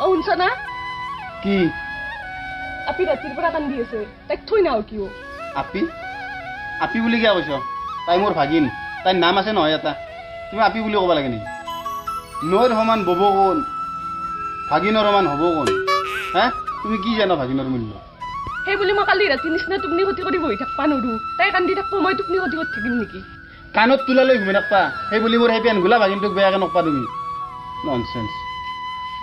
ও শুনছ না কি আপি ৰাতিৰ পৰা কান্দি আছে তাইক থৈ নাও কিয় আপি আপি বুলি কিয় কৈছ তাই মোৰ ভাগিন তাইৰ নাম আছে নহয় এটা তুমি আপি বুলি ক'ব লাগে নেকি নৈৰ সমান বব কোন ভাগিনৰ সমান হ'ব কোন হা তুমি কি জানা ভাগিনৰ মূল্য সেই বুলি মই কালি ৰাতি নিচিনা টোপনি ক্ষতি কৰি বহি থাকবা নোৱাৰো তাই কান্দি থাকব মই টোপনি ক্ষতি কৰি থাকিম নেকি কাণত তোলালৈ ঘুমাই নাকপা সেই বুলি মোৰ সেই পেনগুলা ভাগিনটোক বেয়াকে নকপা তুমি ননচেন্স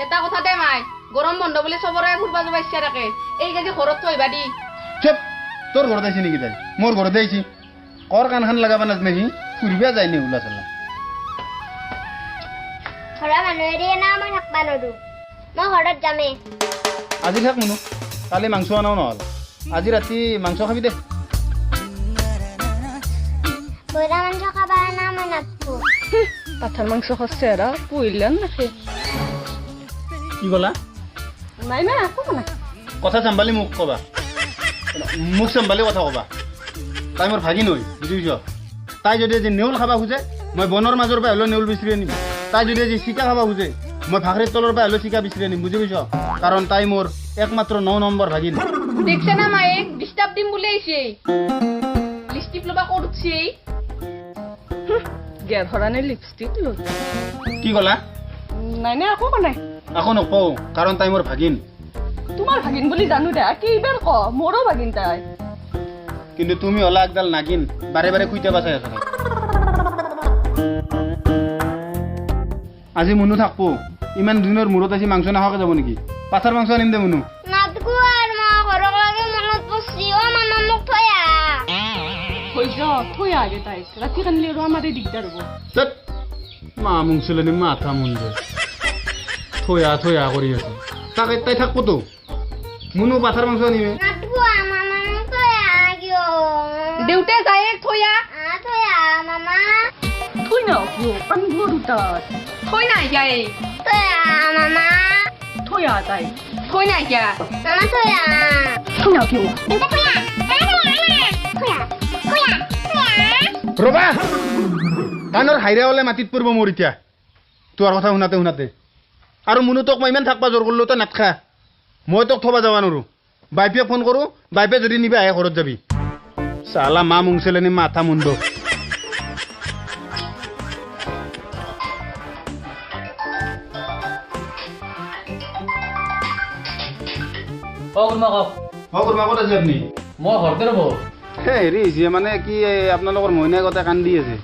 এটা কথা দে মাই গৰম বন্ধ বুলি চবৰে ফুৰবা যাব ইচ্ছা থাকে এই কেজি ঘৰত থৈবা দি চুপ তোৰ ঘৰত আহিছে নেকি তাই মোৰ ঘৰতে আহিছে কৰ কাণখান লগাব নাজানে ফুৰিবা যায় নি ওলা চালা ঘৰৰ মানুহেৰে না মই থাকবা নোৱাৰো মই ঘৰত যামেই আজি থাক মনু কালি মাংস আনাও নহ'ল আজি ৰাতি মাংস খাবি দে বইলা মাংস খাবা না মই নাথাকো পাঠাৰ মাংস খাচ্ছে আৰু পুহিলেন নাখে কি ক'লা নাই নাই একো নাই কথা চম্ভালি মোক ক'বা মোক চম্ভালি কথা ক'বা তাই মোৰ ভাগিন হয় বুজিছ তাই যদি আজি নেউল খাব খোজে মই বনৰ মাজৰ পৰা হ'লেও নেউল বিচাৰি আনিম তাই যদি আজি চিকা খাব খোজে মই ভাগৰিৰ তলৰ পৰা হ'লেও চিকা বিচাৰি আনিম বুজি পাইছ কাৰণ তাই মোৰ একমাত্ৰ 9 নম্বৰ ভাগিন দেখছে না মায়েক ডিস্টাৰ্ব দিম বলে আইছে লিপস্টিক লবা কৰছি গেৰ হৰানে লিপষ্টিক লৈ কি ক'লা নাই নাই একো নাই আকৌ নকওঁ কাৰণ তাই মোৰ ভাগিন তোমাৰ ভাগিন বুলি জানো দে কেইবাৰ ক মোৰো ভাগিন তাই কিন্তু তুমি হ'লা একডাল নাগিন বাৰে বাৰে খুইতে বাচাই আছা আজি মুনু থাকবো ইমান দিনৰ মূৰত আজি মাংস নাখাৱাকে যাব নেকি পাথাৰ মাংস আনিম দে মুনু নাথাকো আৰু মই ঘৰক লাগে মনত পৰছি অ মামা মোক থৈ আহা হৈ যা থৈ আগে তাইক ৰাতি কান্দিলে আৰু আমাৰে দিগদাৰ হ'ব চত মা মুংচুলনি মাথা মুন্দে থয়া কৰি আছে তাকে তাই থাকবতো মুনু পাথাৰ মাংস আনিমে নাথাকো মামা মোক থৈ আহা কিয় দেউতে যায় থইয়া থৈ আহা মামা থৈ নাও কিয় কান্দিব দুটাত থই নাই যায় থৈ আহা মামা থৈ আহ তাই থই নাই যা মামা থৈ আহা থৈ নাও কিয় দেউতা থৈ আহা থৈ আহা ৰবা কাণৰ হাইৰা হ'লে মাটিত পৰিব মোৰ এতিয়া তোৰ কথা শুনাতে আৰু মুনু তোক মই ইমান থাকবা জোৰ কৰিলো তই নাটখা মই তোক থবা যাব নোৱাৰো বাইপে ফোন কৰোঁ বাইপে যদি নিবি আহে ঘৰত যাবি চালা মা মুংচেলেনি মাথা মুণ্ড ক'ত আছে আপুনি মই ঘৰতে ৰ'ব হেৰি হৈছে মানে কি আপোনালোকৰ মইনাই গতে কান্দি আছে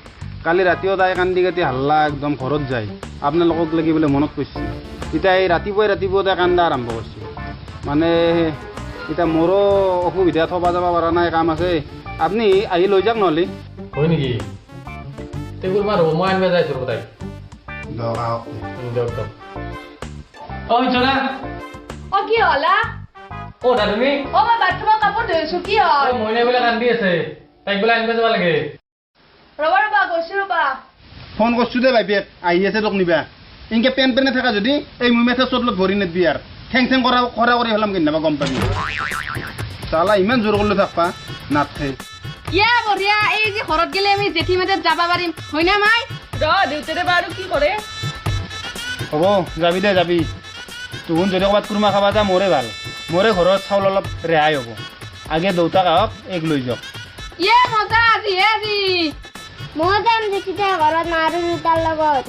কালি ৰাতিও তাই কান্দি কাটি হাল্লা একদম ঘৰত যায় আপোনালোকক লাগি বোলে মনত পৰিছে এতিয়া এই ৰাতিপুৱাই তাই কান্দা আৰম্ভ কৰিছে মানে এতিয়া মোৰো অসুবিধা থবা যাব পৰা নাই কাম আছে আপুনি আহি লৈ যাওক নহ'লে হয় নেকি টেবুল মাৰ হ'ব মই আনিব যাইছোঁ ৰ'ব তাইক দিয়ক অ চলা ও কি হলা ক'ত আছা তুমি ও মই বাথৰুমৰ কাপোৰ ধুইছো কি হল মইনা বোলে কান্দি আছে তাইক বোলে আনিব যাব লাগে ৰবা গৈছো ৰবা ফোন কৰিছোঁ দে বাইপেক আহি আছে তোক নিবা এনেকৈ পেনে থকা যদি এই মই মেথা চটলত ভৰি নেদবি আৰু ঠেং কৰা কৰি হ'লাম কেনেবা গম পাবি চালা ইমান জোৰ কৰিলে থাকবা নাথে ইয়া বঢ়িয়া এই যে ঘৰত গেলে আমি জেঠি মাতে যাবা পাৰিম হয় না মাই দেউতাৰে বাৰু কি কৰে হ'ব যাবি তোহোন যদি ক'ৰবাত কুৰমা খাবা যা মোৰে ভাল মোৰে ঘৰত চাউল অলপ ৰেহাই হ'ব আগে দেউতাক আহক এক লৈ যাওক ইয়ে মজা আজি মই যাম জেঠিতাৰ ঘৰত মাৰো তাৰ লগত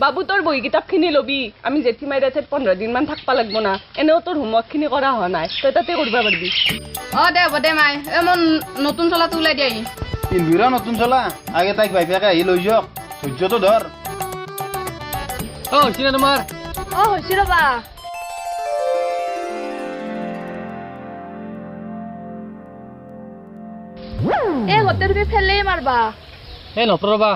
বাবু তোৰ বহি কিতাপখিনি ল'বি আমি জেঠিমাই তাতে 15 দিনমান থাকবা লাগব না এনেও তোৰ হোমৱৰ্কখিনি কৰা হোৱা নাই তই তাতে কৰিব পাৰিবি অ দে হ'ব দে মাই এ মই নতুন চলাটো ওলাই দিয়া পিন্ধিৰা নতুন চলা আগে তাইক বাইপেকে আহি লৈ যাওক ধৈৰ্যটো ধৰ অ চিনা তোমাৰ অ হৈছে ৰবা এই হোটেলটো ফেলেই মাৰবা এই নপৰবা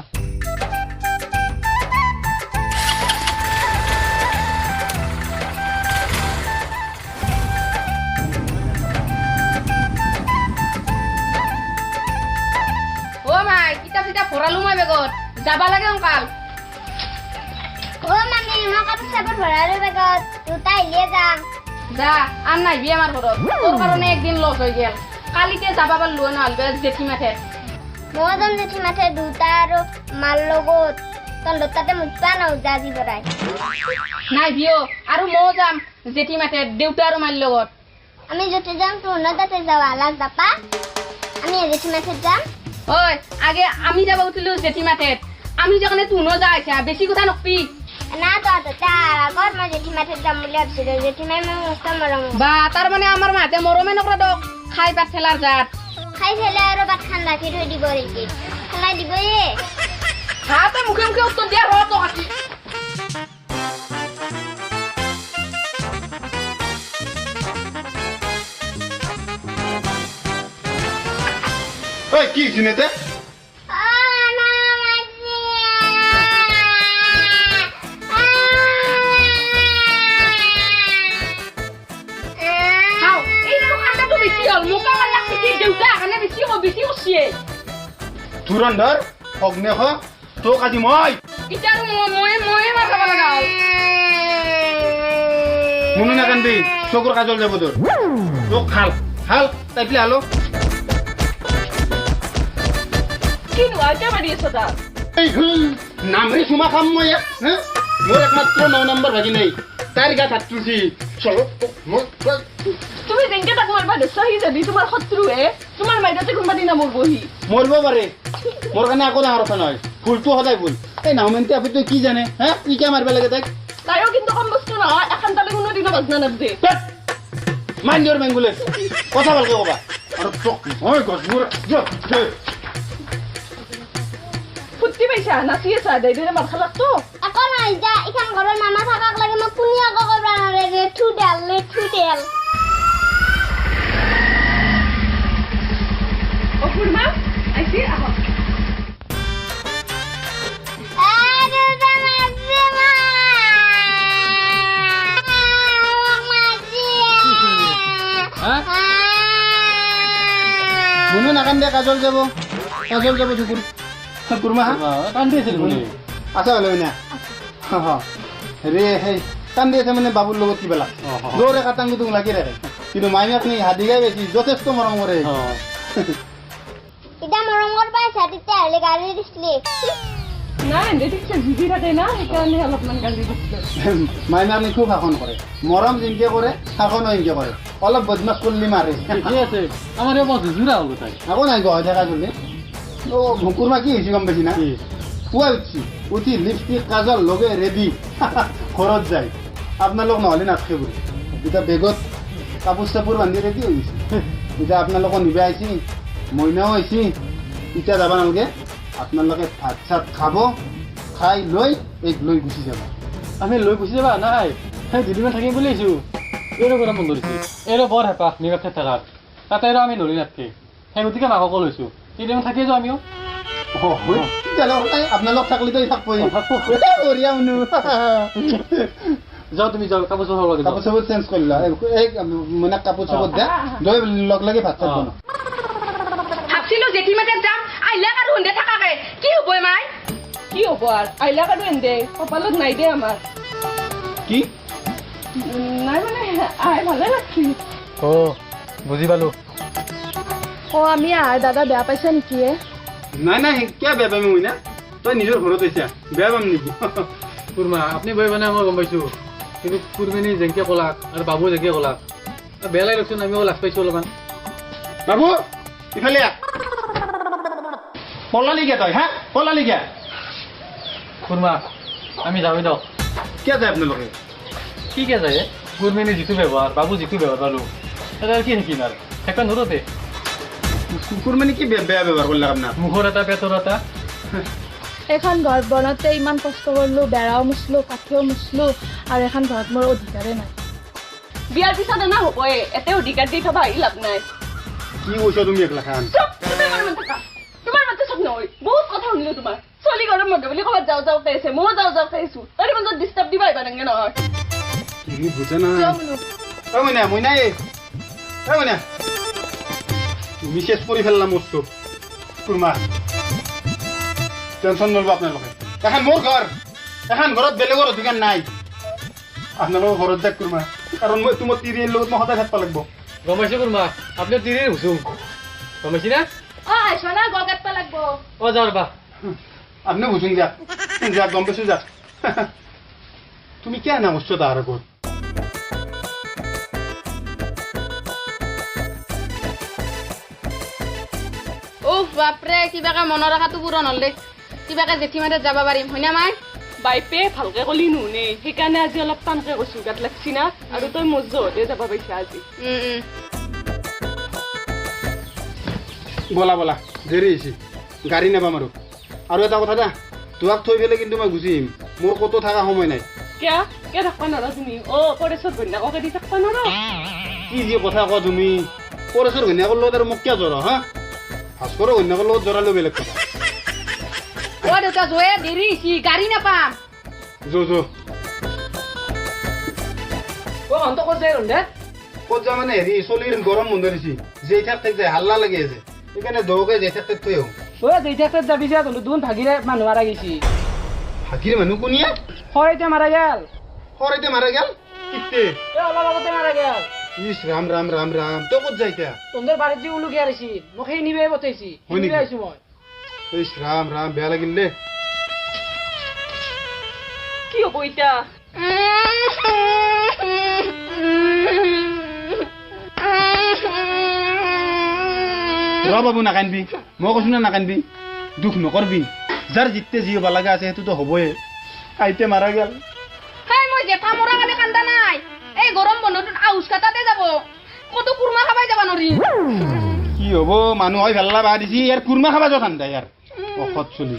ও মাই কিতাপ ভৰালো মই বেগত যাবা লাগে অংকাল অ মামী মই কাপোৰ চাপোৰ ভৰালো বেগত দুটা আহিলে যাম যা আন নাহিবি আমাৰ ঘৰত তোৰ কাৰণে একদিন লছ হৈ গেল কালিতে যাবা পাৰলো নহ'ল জেঠি মাথে মই যাম জেঠি মাথে দুটা আৰু মাৰ লগত তই তাতে মুঠা নৌ যা দি পৰাই নাই ভিও আৰু ময়ো যাম জেঠিমাতে দেউতা আৰু মাৰ লগত আমি য'তে যাম তোৰ ন তাতে যাওঁ আলাক বাপা আমি জেঠিমাঠত যাম ঐ আগে আমি যাব উঠিলো জেঠিমাঠেত আমি যখনে তুনো যাইছা বেছি কথা নকবি না তহঁত তাৰ আগত মই জেঠিমাঠত যাম বুলি ভাবিছিলোঁ জেঠিমাই মোক মস্ত মৰম বা তাৰ মানে আমাৰ মাতে মৰমে নকৰা দক খাই পাত ঠেলাৰ জাত খাই ফেলে আৰু ভাত খান ৰাখি থৈ দিব নেকি খাই দিবয়ে হাতে মুখে মুখে উত্তৰ দিয়া ৰ তো হাতি ঐ কি শুনেতে খাও এই দেখো খান্দাটো বেছি হল মোক আমার লাগছে কি দেউতা এখানে বেছি করছে ধুৰন্ধৰ অগ্নেশ তোক আজি মই এটা আৰু মই মাৰব লাগা মুনু নাকান্দি চকুৰ কাজল যাব তোৰ তোক খাল খাল তাই পেলে হালো কিনো আইতা মাৰি আছ তা নামৰি চুমা খাম মই ইয়াত হা? মোৰ একমাত্ৰ 9 নম্বৰ ভাগি নাই তাইৰ গাত হাত তুলছি চলো তুমি যেনকে তাক মাৰবা দেছ সি যাবি তোমাৰ শত্ৰুহে তোমাৰ মাইদাতে কোনবা দিনা মোৰ বহি মৰিব পাৰে মোৰ কাৰণে একো ডাঙৰ কথা নহয় ভুলটো সদায় ভুল এই নাওমেনতে আপুনি কি জানে হা ই কিয় মাৰিব লাগে তাইক তাইও কিন্তু কম বস্তু নহয় এখন তালে কোনো দিনা বাজনা নাবদে মাইণ্ড ইয়ৰ বেংগুলে কথা ভালকে ক'বা আৰু তোক মই গছবোৰ ফুটি পাইছা নাচি আছা দাইদেৰে মাৰ খালাকতো একো নাই যা ইখান ঘৰৰ মামা থাকাক লাগে মই কোনে আকৌ ক'ব নোৱাৰে ৰে থু দেল অ খুৰমা আইছি আহ মুনু নাকান্দে কাজল যাব চকুৰ কুৰমা কান্দি আছিল মুনু আছা হ'লে মানে ৰে সেই কান্দি আছে মানে বাবুৰ লগত কিবা লাগ দৌৰে কাটাংগু তোক লাগি থাকে কিন্তু মাইনাকনি হাতি গাই বেছি যথেষ্ট মৰম কৰে এতিয়া মৰম কৰিব পাইছা তেতিয়াহ'লে গালি দিছিলি নাই দেখিছে জিজি থাকে না সেইকাৰণে অলপমান গালি দিছিলে মাইনাকনি খুব শাসন কৰে মৰম যেনকে কৰে শাসনো এনেকে কৰে অলপ বদমাছ কৰিলে মাৰে ঠিকে আছে আমাৰ এই বস্তু জোৰা হ'ব তাই আকৌ নাই গৈ থকা জল্দি কুৰমা কি হৈছে গম পাইছি না পুৱাই উঠি লিপষ্টিক কাজল লগে ৰেডি ঘৰত যায় আপোনালোক নহ'লে নাথাকে বুলি এতিয়া বেগত কাপোৰ চাপোৰ বান্ধি ৰেডি হৈ গৈছে এতিয়া আপোনালোকক নিব আহিছি মইনাও আহিছি এতিয়া যাব নালাগে আপোনালোকে ভাত চাত খাব খাই লৈ গুচি যাব আমি লৈ গুচি যাবা নাই সেই দুদিনমান থাকিম বুলি আহিছোঁ এইৰো গৰম বন্ধ দিছে এইৰো বৰ হেঁপাহ নিৰক্ষেত থকাৰ তাতে আৰু আমি নলি নাথাকে সেই গতিকে মাককো লৈছোঁ কেইদিনমান থাকি যাওঁ আমিও আপোনালোক থাকিলেতো থাকবই বঢ়িয়া শুনো যাওঁ তুমি যাওঁ কাপোৰ চাপোৰ লগাই কাপোৰ চাপোৰ চেঞ্জ কৰি লোৱা এই মানে কাপোৰ চাপোৰ দিয়া লৈ লগ লাগি ভাত চাত বনাওঁ ভাবছিলো জেঠিমাতে যাম আইলা আৰু হন্দে থাকাকে কি হ'ব মাই কি হ'ব আৰু আইলা কাৰো এন্দে কপালত নাই দে আমাৰ কি নাই মানে আই ভালে লাগছি বুজি পালোঁ আমি আহাৰ দাদা বেয়া পাইছে নেকি নাই কিয় বেয়া পাবি মইনা তই নিজৰ ঘৰত আহিছা বেয়া পাম নেকি কুৰমা আপুনি বহি মানে মই গম পাইছোঁ কিন্তু কুৰমিনী যেনেকৈ ক'লাক আৰু বাবু যেনেকৈ ক'লাক বেয়া লাগি লওকচোন আমিও লাজ পাইছোঁ অলপমান বাবু ইফালে পলালি কিয় তই হা পলালি কিয় কুৰমা আমি যামেই দিয়ক কিয় যায় আপোনালোকে কি কে যায় কুৰমিনী যিটো ব্যৱহাৰ বাবু যিটো ব্যৱহাৰ পালোঁ সেইটো আৰু কি শিকিম আৰু সেইখন ধৰোঁতে কুকুৰ মানে কি বেয়া ব্যৱহাৰ কৰিলে আপোনাৰ মুখৰ এটা পেটৰ এটা এখন ঘৰ বনাওঁতে ইমান কষ্ট কৰিলোঁ বেৰাও মুচলোঁ কাঠিও মুচলোঁ আৰু এখন ঘৰত মোৰ অধিকাৰে নাই বিয়াৰ পিছত না হ'বয়ে এতে অধিকাৰ দি থবা আহি লাভ নাই কি কৈছা তুমি একলা খান তোমাৰ মাতে চব নহয় বহুত কথা শুনিলো তোমাৰ চলি গৰম বন্ধ বুলি ক'ৰবাত যাওঁ খাইছে ময়ো যাওঁ খাইছোঁ তাৰে মাজত ডিষ্টাৰ্ব দিবা আহিবা নাংগে নহয় তুমি বুজা নাই মইনা তুমি শেষ কৰি ফেললাম মোৰটো কুৰমা টেনশ্যন নলব আপোনালোকে এখন মোৰ ঘৰ এখন ঘৰত বেলেগৰ অধিকাৰ নাই আপোনালোকৰ ঘৰত যাক কুৰমা কাৰণ মই তোমাৰ তিৰিৰ লগত মই সদায় থাকিব লাগিব গম পাইছোঁ কুৰমা আপোনাৰ তিৰিৰ হুচুম গম পাইছি না আহিছ না গল কাটবা লাগব যাওঁ ৰ'বা আপনি বুঝুন যাক গম পাইছোঁ যাক তুমি কিয় না বস্তু তাৰ আগত বাপৰে কিবাকে মনৰ আশাটো পূৰণ হ'ল দে কিবাকে জেঠিমাৰত যাব পাৰিম হয়নে মাই বাইপে ভালকে কলি নুনে সেইকাৰণে আজি অলপ টানকে কৈছো গাত লাগছি না আৰু তই মোৰ জহতে যাব পাইছা আজি বলা বলা দেৰি হৈছে গাড়ী নাপাম আৰু এটা কথা দা তোমাক থৈ পেলাই কিন্তু মই গুচি আহিম মোৰ ক'তো থকা সময় নাই কিয় কিয় থাকবা নৰা তুমি পৰেশৰ ঘৈণীয়েককে দি থাকবা নৰা কি যি কথা কোৱা তুমি পৰেশৰ ঘৈণীয়েকৰ লগত আৰু মোক কিয় জৰা হা ভাস্কৰৰ ঘৈণীয়েকৰ লগত জৰালো বেলেগ কথা অ দেউতা জয়ে দেৰি হৈছে গাড়ী নাপাম যো অন্ত ক'ত যায় ৰন্ধে ক'ত যা মানে হেৰি চলিৰ গৰম বন্ধ দিছি যেই থাক যায় হাল্লা লাগি আছে সেইকাৰণে দৌকে যেই থাক থৈ আহোঁ যেইটাকে যাবি যে তলো দুন ভাগিৰে মানুহ মাৰা গৈছি হাকিৰ মানুহ কোনিয়া হয়তে মাৰা গেল সৰৈতে মাৰা গেল কিতে অলপ আগতে মাৰা গেল ইছ ৰাম ৰাম ৰাম ৰাম তই ক'ত যাই এতিয়া তহঁতৰ বাৰীত যে উলুকিয়া আহিছিল মোক সেই নিবে পঠাইছি হয় নেকি? নিবে আহিছো মই ইছ ৰাম ৰাম বেয়া লাগিল দে কি হ'ব এতিয়া ৰ বাবু নাকান্দিবি মই কৈছো না নাকান্দিবি দুখ নকৰবি যাৰ জিতে যি হ'ব লগা আছে সেইটোতো হ'বই আইতে মাৰা গেল হেই মই জেঠা মৰা কাৰণে কান্দা নাই এই গৰম বন্ধটোত আউচ কাটাতে যাব কতো কুৰমা খাবাই যাব নৰি কি হ'ব মানুহ হয় ভেল্লা বাহ দিছি ইয়াৰ কুৰমা খাবা যোৱা ঠাণ্ডা ইয়াৰ অসৎ চলি